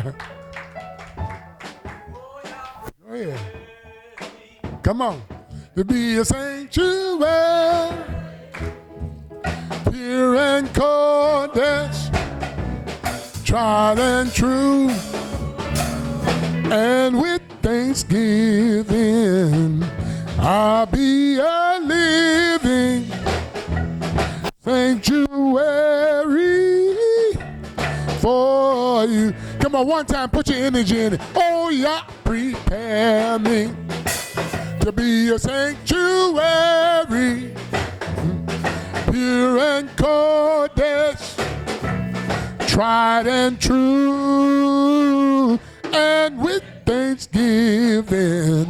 Go ahead. Come on. To be a sanctuary, pure and Kodesh, tried and true, and with thanksgiving, I'll be a living sanctuary for you. Come on, one time, put your energy in it. Oh, yeah, prepare me to be a sanctuary, pure and Kodesh, tried and true, and with thanksgiving,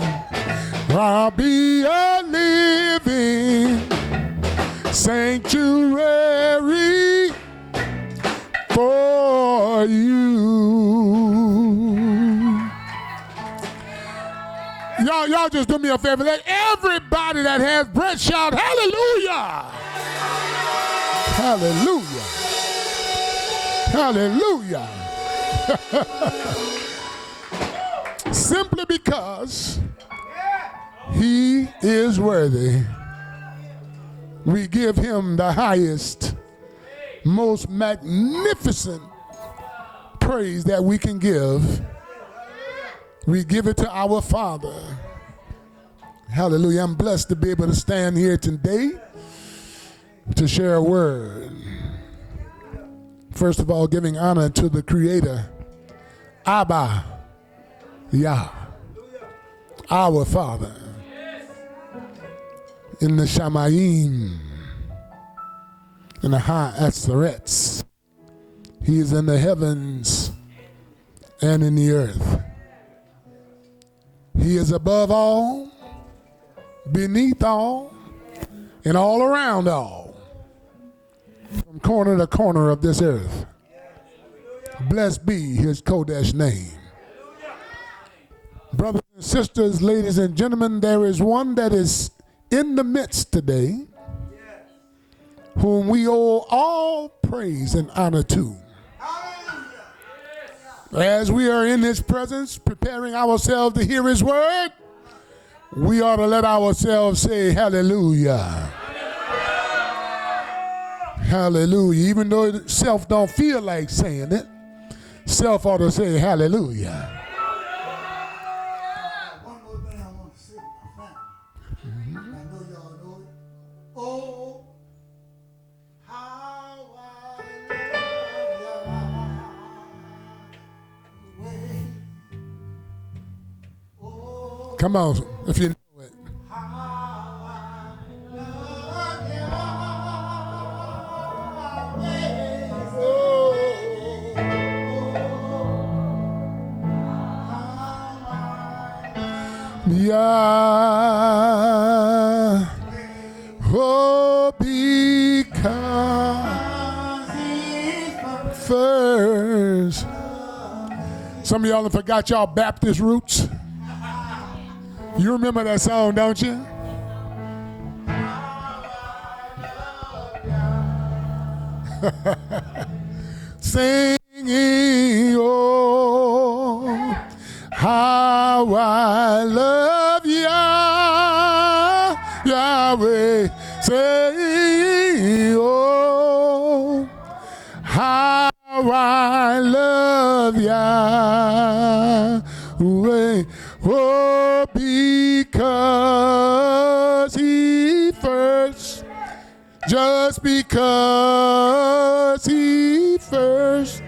I'll be a living sanctuary for you. Y'all just do me a favor. Let everybody that has breath shout hallelujah. Hallelujah. Hallelujah. Simply because he is worthy. We give him the highest, most magnificent praise that we can give. We give it to our Father. Hallelujah. I'm blessed to be able to stand here today to share a word. First of all, giving honor to the Creator, Abba, Yah, our Father, in the Shamayim, in the high Atzarets. He is in the heavens and in the earth. He is above all, beneath all, and all around all, from corner to corner of this earth. Blessed be his Kodesh name. Brothers and sisters, ladies and gentlemen, there is one that is in the midst today, whom we owe all praise and honor to. As we are in his presence, preparing ourselves to hear his word, we ought to let ourselves say hallelujah. Hallelujah. Even though self don't feel like saying it, self ought to say hallelujah. One more thing I want to say to my family. I know y'all know it. Oh, how I love Yahweh. Oh, Come on, if you know it. how I love Yahweh. Oh, Yah, oh, because first. Some of y'all have forgot y'all Baptist roots. You remember that song, don't you? Singing, oh, how I love Yah, Yahweh. Singing, oh, how I love Yahweh. Oh, because he first, just because he first,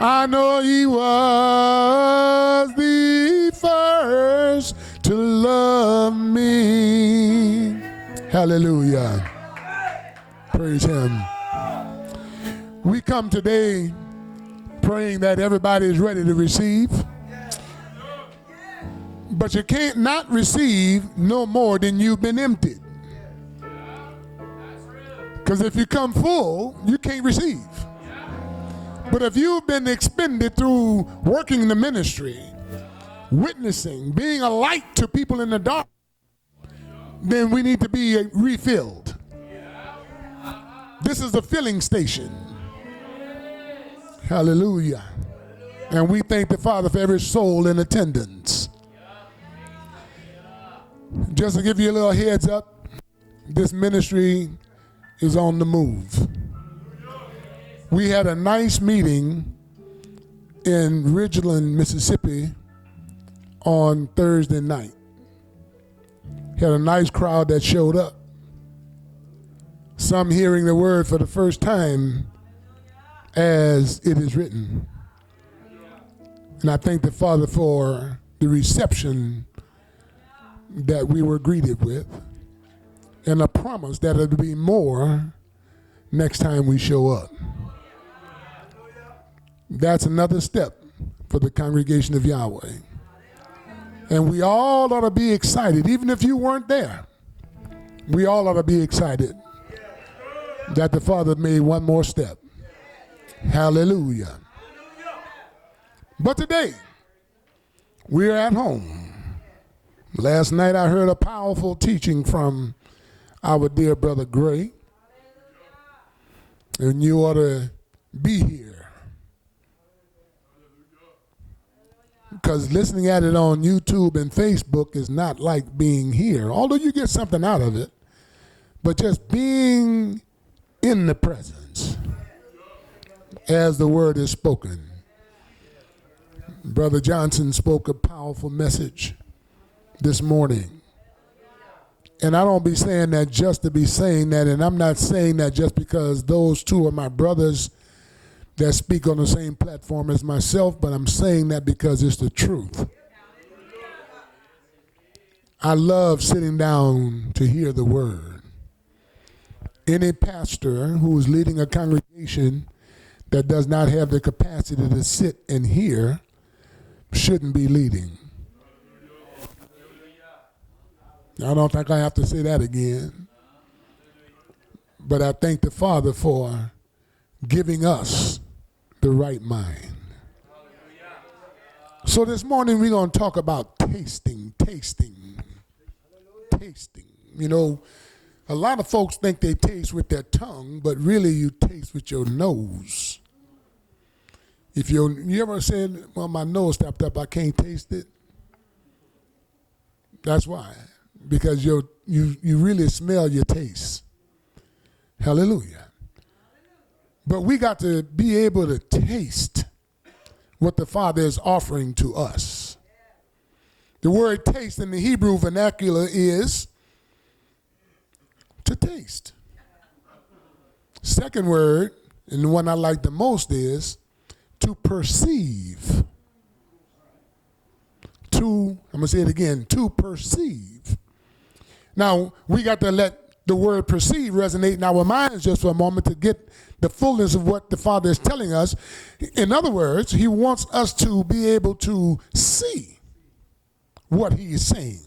I know he was the first to love me. Hallelujah. Praise him. We come today praying that everybody is ready to receive. But you can't not receive no more than you've been emptied. Because if you come full, you can't receive. But if you've been expended through working in the ministry, witnessing, being a light to people in the dark, then we need to be refilled. This is a filling station. Hallelujah. And we thank the Father for every soul in attendance. Just to give you a little heads up, this ministry is on the move. We had a nice meeting in Ridgeland, Mississippi on Thursday night. Had a nice crowd that showed up. Some hearing the word for the first time as it is written. And I thank the Father for the reception that we were greeted with and a promise that it'll be more next time we show up. That's another step for the Congregation of Yahweh. And we all ought to be excited, even if you weren't there. We all ought to be excited that the Father made one more step. Hallelujah. But today, we're at home. Last night I heard a powerful teaching from our dear brother Gray. And you ought to be here. Because listening at it on YouTube and Facebook is not like being here. Although you get something out of it. But just being in the presence as the word is spoken. Brother Johnson spoke a powerful message this morning. And I don't be saying that just to be saying that, and I'm not saying that just because those two are my brothers that speak on the same platform as myself, but I'm saying that because it's the truth. I love sitting down to hear the word. Any pastor who is leading a congregation that does not have the capacity to sit and hear shouldn't be leading. I don't think I have to say that again. But I thank the Father for giving us the right mind. So this morning we're going to talk about tasting. You know, a lot of folks think they taste with their tongue, but really you taste with your nose. If you ever said, well, my nose tapped up, I can't taste it. That's why. Because you really smell your taste. Hallelujah. But we got to be able to taste what the Father is offering to us. The word taste in the Hebrew vernacular is to taste. Second word, and the one I like the most, is to perceive. I'm going to say it again, to perceive. Now, we got to let the word perceive resonate in our minds just for a moment to get the fullness of what the Father is telling us. In other words, he wants us to be able to see what he is saying.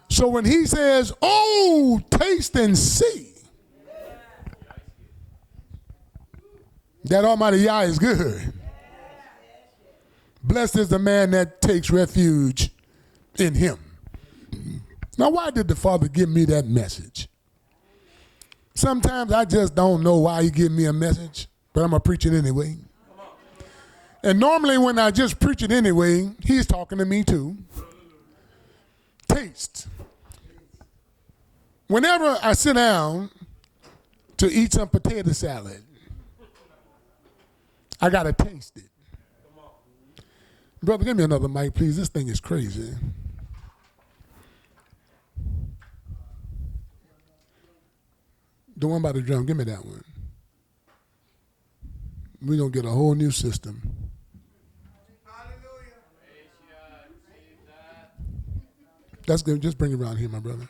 So when he says, oh, taste and see, that Almighty Yah is good. Blessed is the man that takes refuge in him. Now, why did the Father give me that message? Sometimes I just don't know why he give me a message, but I'm going to preach it anyway. And normally when I just preach it anyway, he's talking to me too. Taste. Whenever I sit down to eat some potato salad, I got to taste it. Brother, give me another mic, please. This thing is crazy. The one by the drum, give me that one. We're going to get a whole new system. That's good. Just bring it around here, my brother.